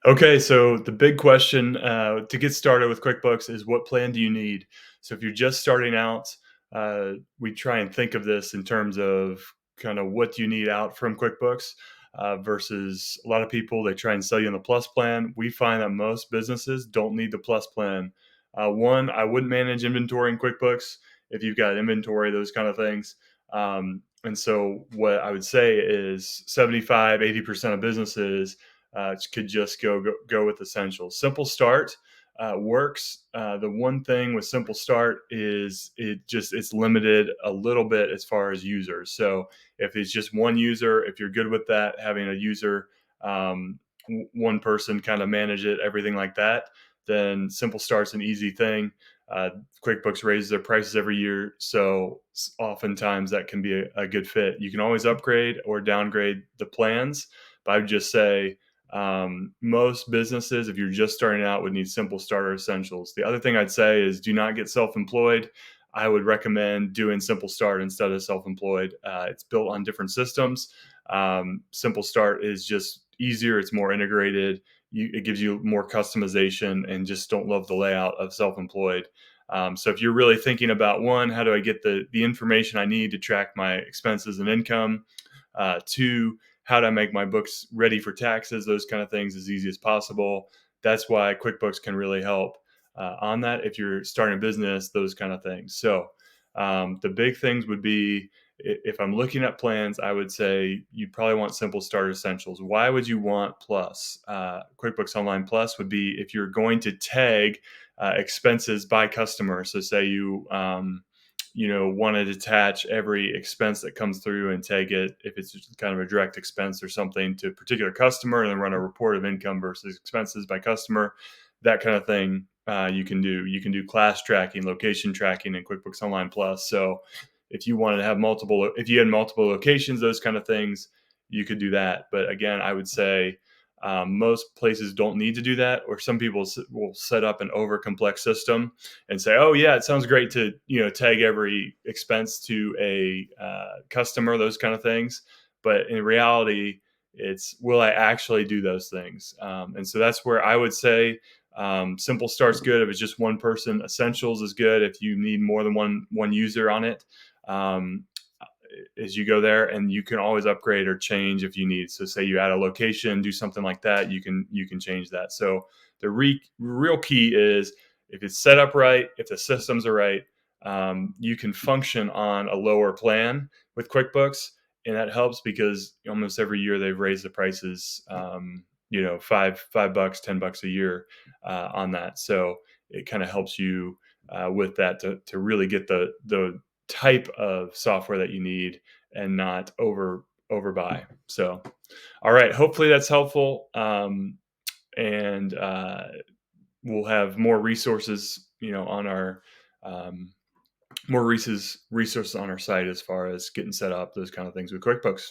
Okay, so the big question to get started with QuickBooks is what plan do you need? So if you're just starting out, we try and think of this in terms of kind of what do you need out from QuickBooks versus a lot of people, they try and sell you on the Plus plan. We find that most businesses don't need the Plus plan. One, I wouldn't manage inventory in QuickBooks if you've got inventory, those kind of things. And so what I would say is 75, 80% of businesses could just go with essentials. Simple Start works. The one thing with Simple Start is it's limited a little bit as far as users. So if it's just one user, if you're good with that, having a user, one person kind of manage it, everything like that, then Simple Start's an easy thing. Uh, QuickBooks raises their prices every year, so oftentimes that can be a good fit. You can always upgrade or downgrade the plans, but I would just say most businesses, if you're just starting out, would need Simple Starter Essentials. The other thing I'd say is do not get self-employed. I would recommend doing Simple Start instead of self-employed. It's built on different systems. Simple Start is just easier. It's more integrated. It gives you more customization, and just don't love the layout of self-employed. So if you're really thinking about one, how do I get the information I need to track my expenses and income? Two, how do I make my books ready for taxes? Those kind of things as easy as possible. That's why QuickBooks can really help on that if you're starting a business, those kind of things. So the big things would be if I'm looking at plans, I would say you probably want Simple Start Essentials. Why would you want Plus? QuickBooks Online Plus would be if you're going to tag expenses by customer. So say you want to detach every expense that comes through and tag it if it's just kind of a direct expense or something to a particular customer, and then run a report of income versus expenses by customer, that kind of thing. You can do class tracking, location tracking in QuickBooks Online Plus. So if you wanted to have if you had multiple locations, those kind of things, you could do that. But again, I would say most places don't need to do that, or some people will set up an over complex system and say, "Oh yeah, it sounds great to tag every expense to a customer," those kind of things. But in reality, it's will I actually do those things? And so that's where I would say Simple Start's good if it's just one person. Essentials is good if you need more than one user on it. Um, as you go there, and you can always upgrade or change if you need. So say you add a location, do something like that, you can change that. So the real key is if it's set up right, if the systems are right, you can function on a lower plan with QuickBooks, and that helps because almost every year they've raised the prices. $5, $10 a year on that. So it kind of helps you with that to really get the type of software that you need and not overbuy. So, all right, hopefully that's helpful. And we'll have more resources, on our more resources on our site as far as getting set up, those kind of things with QuickBooks.